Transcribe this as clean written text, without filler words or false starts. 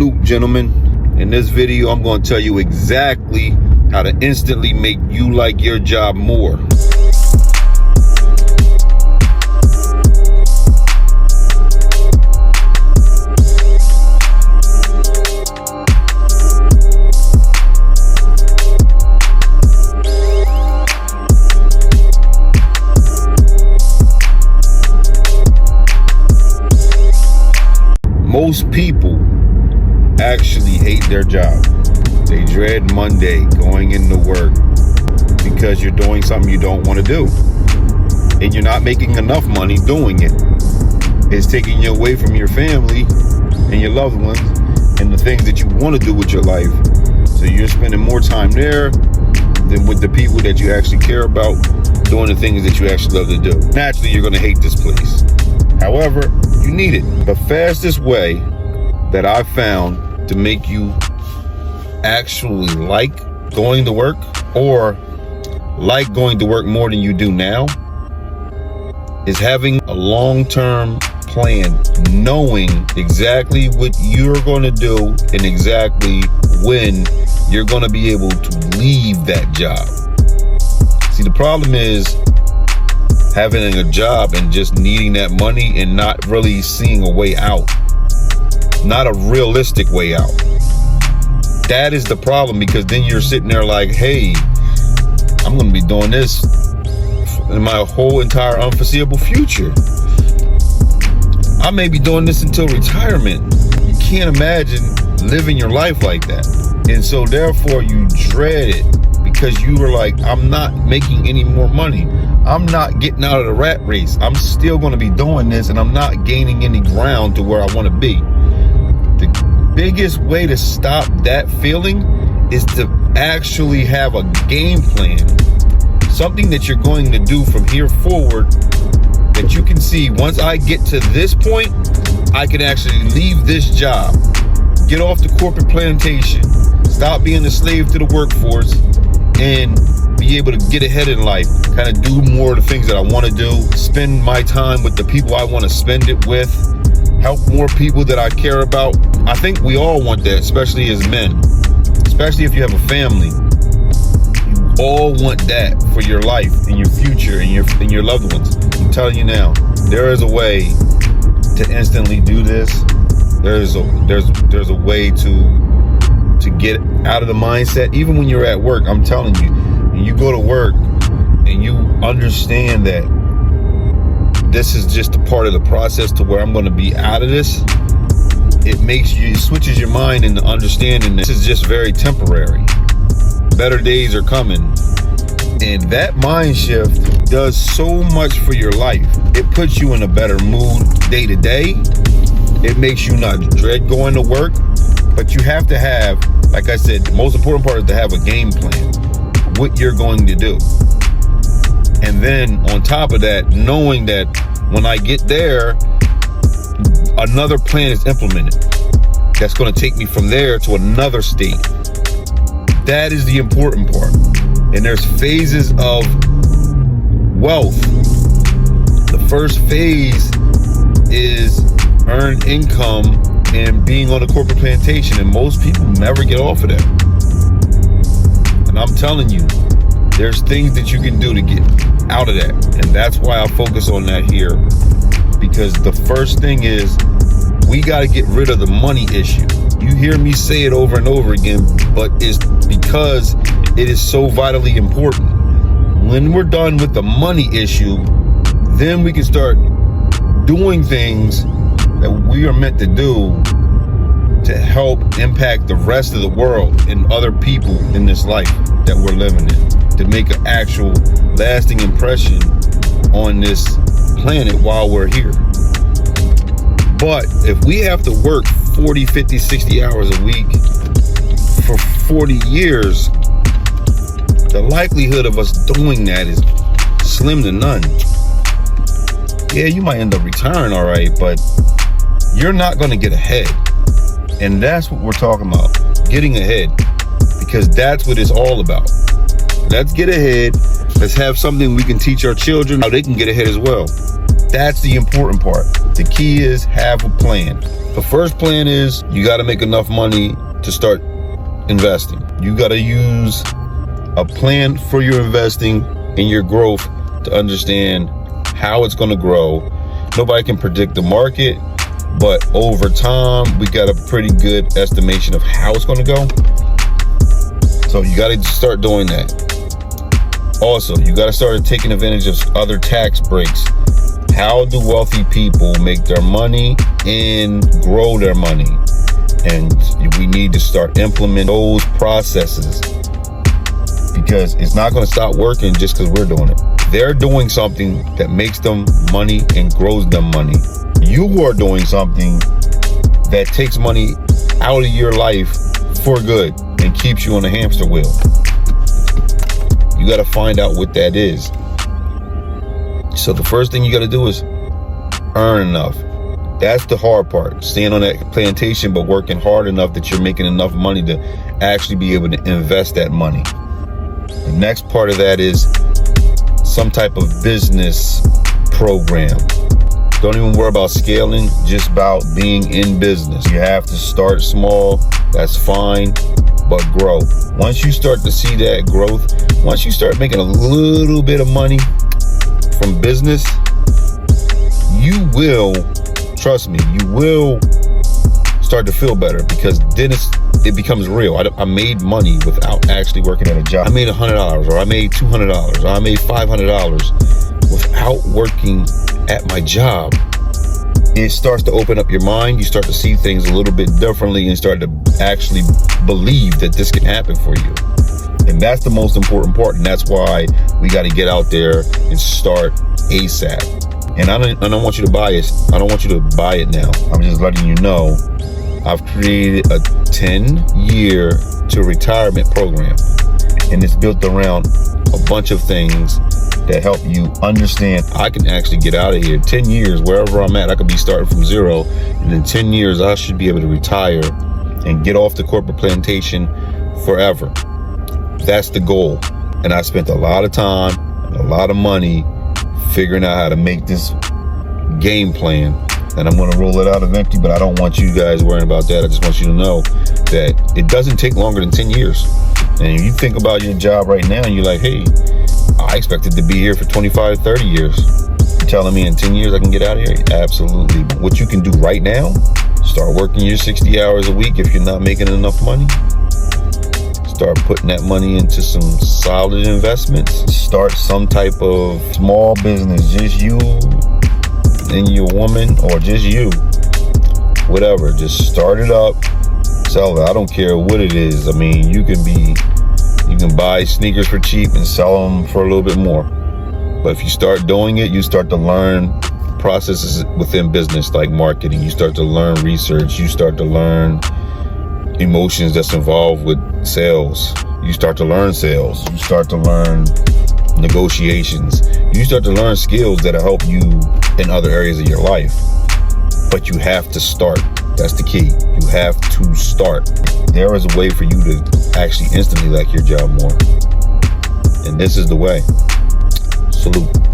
loop, gentlemen. In this video, I'm going to tell you exactly how to instantly make you like your job more. Most people actually hate their job. They dread Monday going into work because you're doing something you don't want to do. And you're not making enough money doing it. It's taking you away from your family and your loved ones and the things that you want to do with your life. So you're spending more time there than with the people that you actually care about, doing the things that you actually love to do. Naturally, you're going to hate this place. However, you need it. The fastest way that I've found to make you actually like going to work, or like going to work more than you do now, is having a long-term plan, knowing exactly what you're going to do and exactly when you're going to be able to leave that job. See, the problem is having a job and just needing that money and not really seeing a way out. Not a realistic way out. That is the problem, because then you're sitting there like, hey, I'm going to be doing this in my whole entire unforeseeable future. I may be doing this until retirement. You can't imagine living your life like that. And so therefore you dread it, because you were like, I'm not making any more money. I'm not getting out of the rat race. I'm still going to be doing this, and I'm not gaining any ground to where I want to be. The biggest way to stop that feeling is to actually have a game plan. Something that you're going to do from here forward that you can see, once I get to this point, I can actually leave this job, get off the corporate plantation, stop being a slave to the workforce, and be able to get ahead in life, kind of do more of the things that I want to do, spend my time with the people I want to spend it with, help more people that I care about. I think we all want that, especially as men, especially if you have a family. You all want that for your life and your future and your loved ones. I'm telling you now, there is a way to instantly do this. There's a way to get out of the mindset, even when you're at work. I'm telling you, when you go to work and you understand that this is just a part of the process to where I'm going to be out of this, it switches your mind into understanding this is just very temporary. Better days are coming. And that mind shift does so much for your life. It puts you in a better mood day to day. It makes you not dread going to work. But you have to have, like I said, the most important part is to have a game plan, what you're going to do. And then on top of that, knowing that when I get there, another plan is implemented that's going to take me from there to another state. That is the important part. And there's phases of wealth. The first phase is earned income and being on a corporate plantation, and most people never get off of that. And I'm telling you, there's things that you can do to get out of that, and that's why I focus on that here, because the first thing is we got to get rid of the money issue. You hear me say it over and over again, but it's because it is so vitally important. When we're done with the money issue, then we can start doing things that we are meant to do to help impact the rest of the world and other people in this life that we're living in, to make an actual lasting impression on this planet while we're here. But if we have to work 40, 50, 60 hours a week for 40 years, the likelihood of us doing that is slim to none. Yeah, you might end up retiring, all right, but you're not going to get ahead. And that's what we're talking about, getting ahead, because that's what it's all about. Let's get ahead. Let's have something we can teach our children how they can get ahead as well. That's the important part. The key is have a plan. The first plan is you got to make enough money to start investing. You got to use a plan for your investing and your growth to understand how it's going to grow. Nobody can predict the market, but over time, we got a pretty good estimation of how it's going to go. So you got to start doing that. Also, you got to start taking advantage of other tax breaks. How do wealthy people make their money and grow their money? And we need to start implementing those processes, because it's not going to stop working just because we're doing it. They're doing something that makes them money and grows them money. You are doing something that takes money out of your life for good and keeps you on a hamster wheel. You got to find out what that is. So the first thing you got to do is earn enough. That's the hard part. Staying on that plantation, but working hard enough that you're making enough money to actually be able to invest that money. The next part of that is some type of business program. Don't even worry about scaling, just about being in business. You have to start small, that's fine, but grow. Once you start to see that growth, once you start making a little bit of money from business, you will, trust me, you will start to feel better, because then it becomes real. I made money without actually working at a job. I made $100, or I made $200, or I made $500 without working at my job. It starts to open up your mind. You start to see things a little bit differently and start to actually believe that this can happen for you. And that's the most important part. And that's why we got to get out there and start ASAP. And I don't want you to buy it. I don't want you to buy it now. I'm just letting you know I've created a 10-year to retirement program. And it's built around a bunch of things that help you understand I can actually get out of here. 10 years, wherever I'm at, I could be starting from zero. And in 10 years, I should be able to retire and get off the corporate plantation forever. That's the goal. And I spent a lot of time, a lot of money figuring out how to make this game plan. And I'm going to roll it out eventually, but I don't want you guys worrying about that. I just want you to know that it doesn't take longer than 10 years. And you think about your job right now and you're like, hey, I expected to be here for 25, 30 years. You're telling me in 10 years I can get out of here? Absolutely. But what you can do right now, start working your 60 hours a week if you're not making enough money. Start putting that money into some solid investments. Start some type of small business, just you and your woman, or just you. Whatever, just start it up, sell it. I don't care what it is. I mean, you can buy sneakers for cheap and sell them for a little bit more. But if you start doing it, you start to learn processes within business like marketing. You start to learn research. You start to learn emotions that's involved with sales. You start to learn sales. You start to learn negotiations. You start to learn skills that'll help you in other areas of your life. But you have to start. That's the key. You have to start. There is a way for you to actually instantly like your job more. And this is the way. Salute.